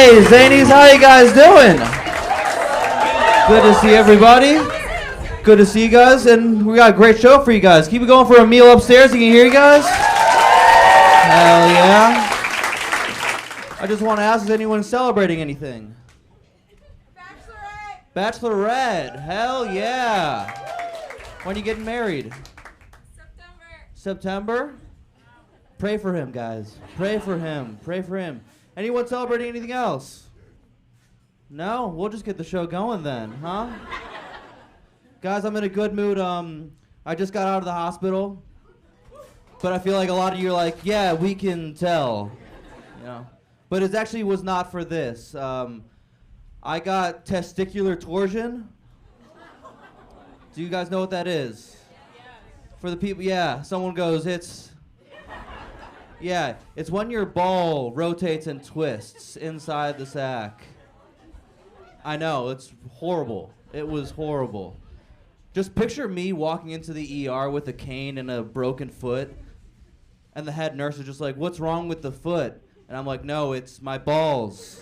Hey, Zanies, how you guys doing? Good to see everybody. Good to see you guys, and we got a great show for you guys. Keep it going for a meal upstairs. You can hear you guys? Hell yeah. I just want to ask, is anyone celebrating anything? Bachelorette. Hell yeah. When are you getting married? September? Pray for him, guys. Pray for him. Pray for him. Anyone celebrating anything else? No? We'll just get the show going then, huh? Guys, I'm in a good mood. I just got out of the hospital. But I feel like a lot of you are like, yeah, we can tell. You know. But it actually was not for this. I got testicular torsion. Do you guys know what that is? For the people, yeah, someone goes, it's when your ball rotates and twists inside the sack. I know, it's horrible. It was horrible. Just picture me walking into the ER with a cane and a broken foot, and the head nurse is just like, what's wrong with the foot? And I'm like, no, it's my balls.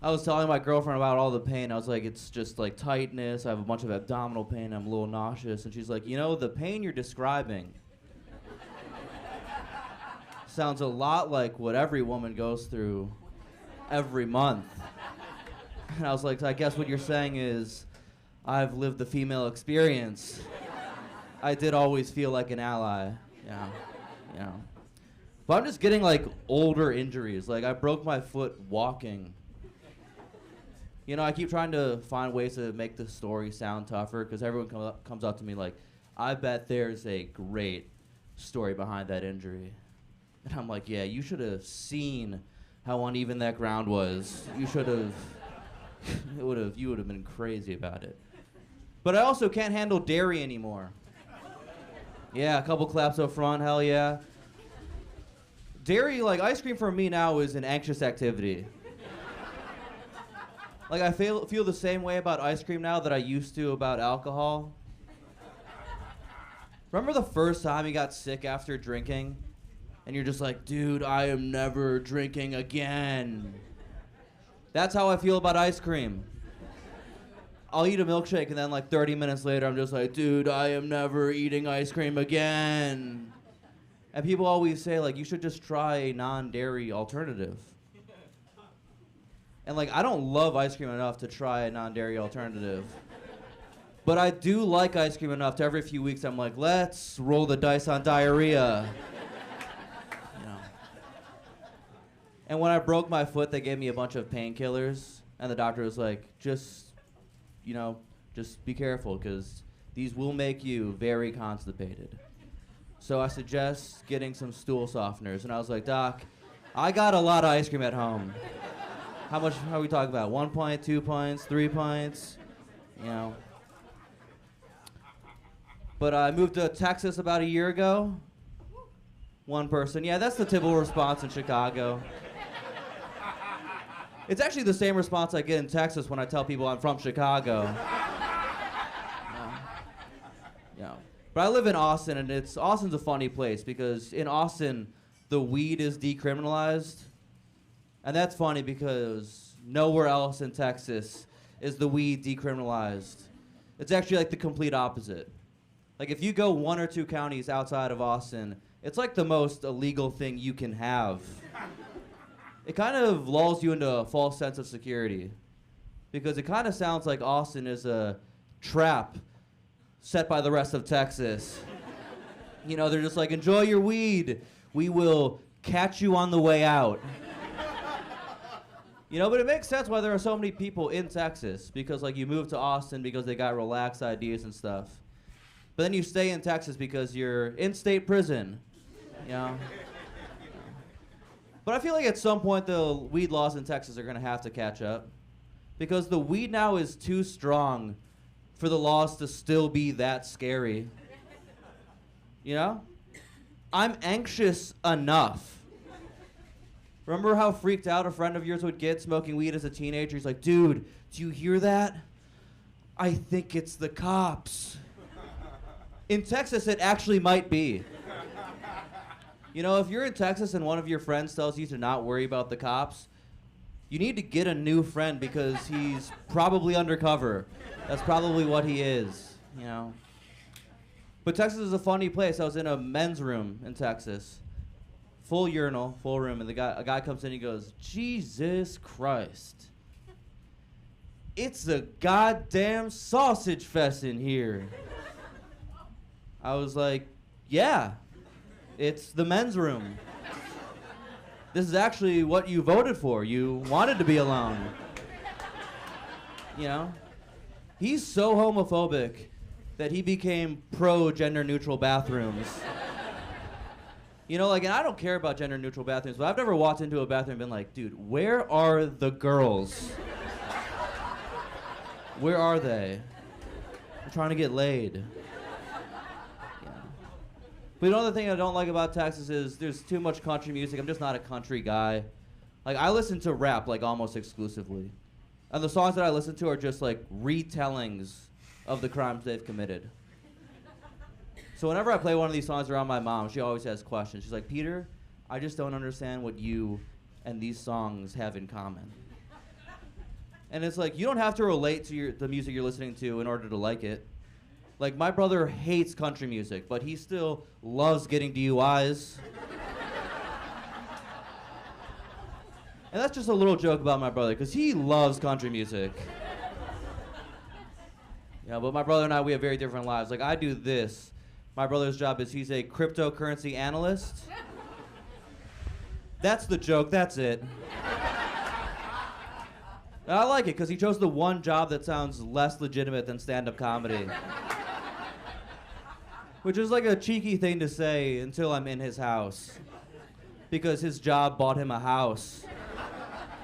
I was telling my girlfriend about all the pain. I was like, it's just like tightness. I have a bunch of abdominal pain. I'm a little nauseous. And she's like, you know, the pain you're describing sounds a lot like what every woman goes through every month. And I was like, I guess what you're saying is I've lived the female experience. I did always feel like an ally. Yeah. Yeah. But I'm just getting like older injuries. Like I broke my foot walking. You know, I keep trying to find ways to make the story sound tougher because everyone comes up to me like, I bet there's a great story behind that injury. And I'm like, yeah, you should have seen how uneven that ground was. You should have, you would have been crazy about it. But I also can't handle dairy anymore. Yeah, a couple claps up front, hell yeah. Dairy, like ice cream for me now is an anxious activity. Like I feel the same way about ice cream now that I used to about alcohol. Remember the first time you got sick after drinking? And you're just like, dude, I am never drinking again. That's how I feel about ice cream. I'll eat a milkshake and then like 30 minutes later I'm just like, dude, I am never eating ice cream again. And people always say like, you should just try a non-dairy alternative. And like, I don't love ice cream enough to try a non-dairy alternative. But I do like ice cream enough to every few weeks I'm like, let's roll the dice on diarrhea. You know. And when I broke my foot, they gave me a bunch of painkillers. And the doctor was like, just be careful because these will make you very constipated. So I suggest getting some stool softeners. And I was like, Doc, I got a lot of ice cream at home. How are we talking about? 1 pint, 2 pints, 3 pints? You know. But I moved to Texas about a year ago. One person. Yeah, that's the typical response in Chicago. It's actually the same response I get in Texas when I tell people I'm from Chicago. Yeah. But I live in Austin, and Austin's a funny place because in Austin, the weed is decriminalized. And that's funny because nowhere else in Texas is the weed decriminalized. It's actually like the complete opposite. Like if you go 1 or 2 counties outside of Austin, it's like the most illegal thing you can have. It kind of lulls you into a false sense of security because it kind of sounds like Austin is a trap set by the rest of Texas. You know, they're just like, enjoy your weed. We will catch you on the way out. You know, but it makes sense why there are so many people in Texas because, like, you move to Austin because they got relaxed ideas and stuff. But then you stay in Texas because you're in state prison, you know? But I feel like at some point the weed laws in Texas are going to have to catch up because the weed now is too strong for the laws to still be that scary. You know? I'm anxious enough. Remember how freaked out a friend of yours would get smoking weed as a teenager? He's like, dude, do you hear that? I think it's the cops. In Texas, it actually might be. You know, if you're in Texas and one of your friends tells you to not worry about the cops, you need to get a new friend because he's probably undercover. That's probably what he is, you know. But Texas is a funny place. I was in a men's room in Texas. Full urinal, full room, and a guy comes in and he goes, Jesus Christ. It's a goddamn sausage fest in here. I was like, yeah, it's the men's room. This is actually what you voted for. You wanted to be alone. You know? He's so homophobic that he became pro-gender neutral bathrooms. You know, like, and I don't care about gender neutral bathrooms, but I've never walked into a bathroom and been like, dude, where are the girls? Where are they? I'm trying to get laid. Yeah. But another thing I don't like about Texas is there's too much country music. I'm just not a country guy. Like, I listen to rap, like, almost exclusively. And the songs that I listen to are just, like, retellings of the crimes they've committed. So whenever I play one of these songs around my mom, she always has questions. She's like, Peter, I just don't understand what you and these songs have in common. And it's like, you don't have to relate to the music you're listening to in order to like it. Like, my brother hates country music, but he still loves getting DUIs. And that's just a little joke about my brother, because he loves country music. Yeah, but my brother and I, we have very different lives. Like, I do this. My brother's job is he's a cryptocurrency analyst. That's the joke, that's it. And I like it, because he chose the one job that sounds less legitimate than stand-up comedy. Which is like a cheeky thing to say until I'm in his house. Because his job bought him a house.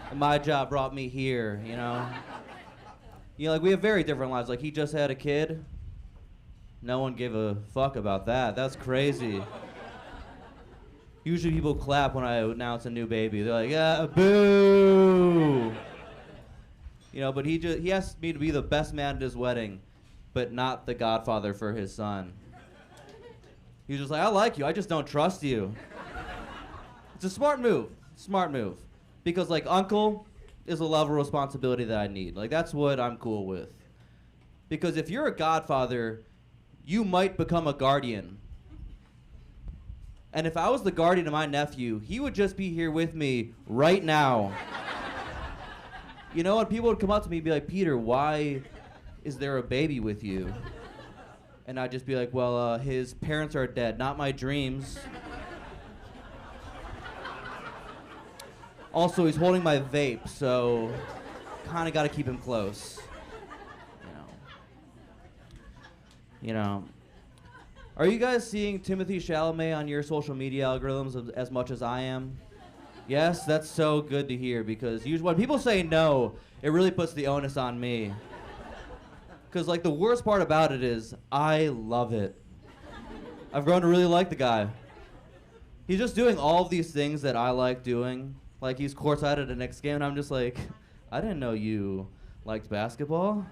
And my job brought me here, you know? You know, like, we have very different lives. Like, he just had a kid. No one gave a fuck about that. That's crazy. Usually people clap when I announce a new baby. They're like, yeah, boo! You know, but he asked me to be the best man at his wedding, but not the godfather for his son. He was just like, I like you, I just don't trust you. It's a smart move. Smart move. Because, like, uncle is a level of responsibility that I need. Like, that's what I'm cool with. Because if you're a godfather, you might become a guardian. And if I was the guardian of my nephew, he would just be here with me right now. You know, and people would come up to me and be like, Peter, why is there a baby with you? And I'd just be like, well, his parents are dead, not my dreams. Also, he's holding my vape, so kind of got to keep him close. You know. Are you guys seeing Timothée Chalamet on your social media algorithms as much as I am? Yes, that's so good to hear, because usually when people say no, it really puts the onus on me. Because, like, the worst part about it is I love it. I've grown to really like the guy. He's just doing all of these things that I like doing. Like, he's courtside at a Knicks game, and I'm just like, I didn't know you liked basketball.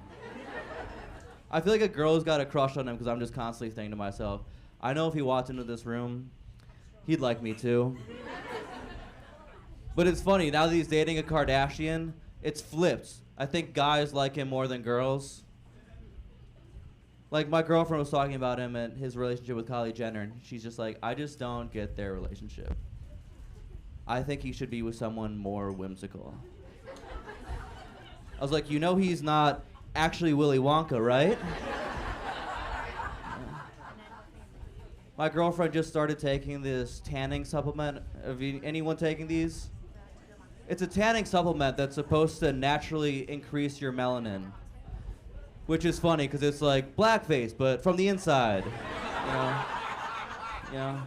I feel like a girl's got a crush on him because I'm just constantly thinking to myself, I know if he walked into this room, he'd like me too. But it's funny, now that he's dating a Kardashian, it's flipped. I think guys like him more than girls. Like, my girlfriend was talking about him and his relationship with Kylie Jenner, and she's just like, I just don't get their relationship. I think he should be with someone more whimsical. I was like, you know he's not actually Willy Wonka, right? My girlfriend just started taking this tanning supplement. Have anyone taking these? It's a tanning supplement that's supposed to naturally increase your melanin. Which is funny, because it's like blackface, but from the inside. You know? You know?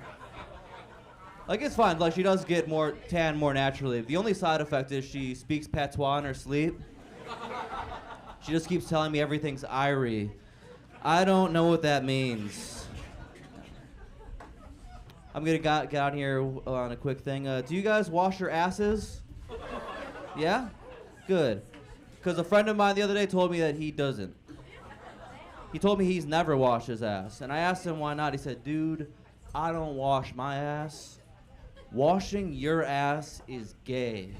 Like, it's fine. Like, she does get more tan more naturally. The only side effect is she speaks patois in her sleep. She just keeps telling me everything's Irie. I don't know what that means. I'm gonna get out here on a quick thing. Do you guys wash your asses? Yeah? Good. Because a friend of mine the other day told me that he doesn't. He told me he's never washed his ass. And I asked him why not. He said, dude, I don't wash my ass washing your ass is gay.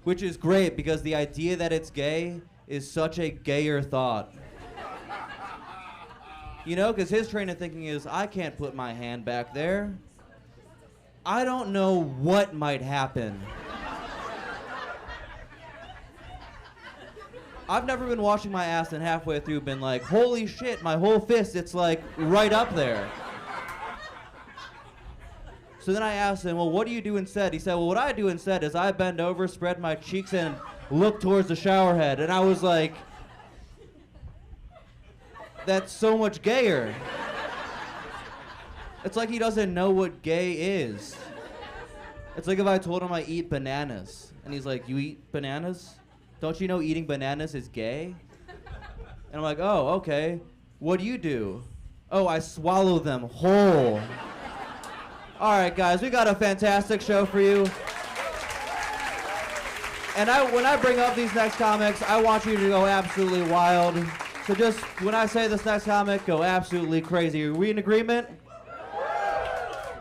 Which is great because the idea that it's gay is such a gayer thought. You know, because his train of thinking is, I can't put my hand back there. I don't know what might happen. I've never been washing my ass and halfway through been like, holy shit, my whole fist, it's like right up there. So then I asked him, well, what do you do instead? He said, well, what I do instead is I bend over, spread my cheeks, and look towards the shower head. And I was like, that's so much gayer. It's like he doesn't know what gay is. It's like if I told him I eat bananas. And he's like, you eat bananas? Don't you know eating bananas is gay? And I'm like, oh, okay. What do you do? Oh, I swallow them whole. All right, guys, we got a fantastic show for you. And when I bring up these next comics, I want you to go absolutely wild. So just, when I say this next comic, go absolutely crazy. Are we in agreement?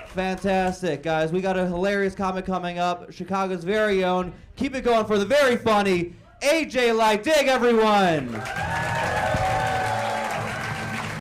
Fantastic, guys. We got a hilarious comic coming up. Chicago's very own. Keep it going for the very funny AJ Like Dig, everyone.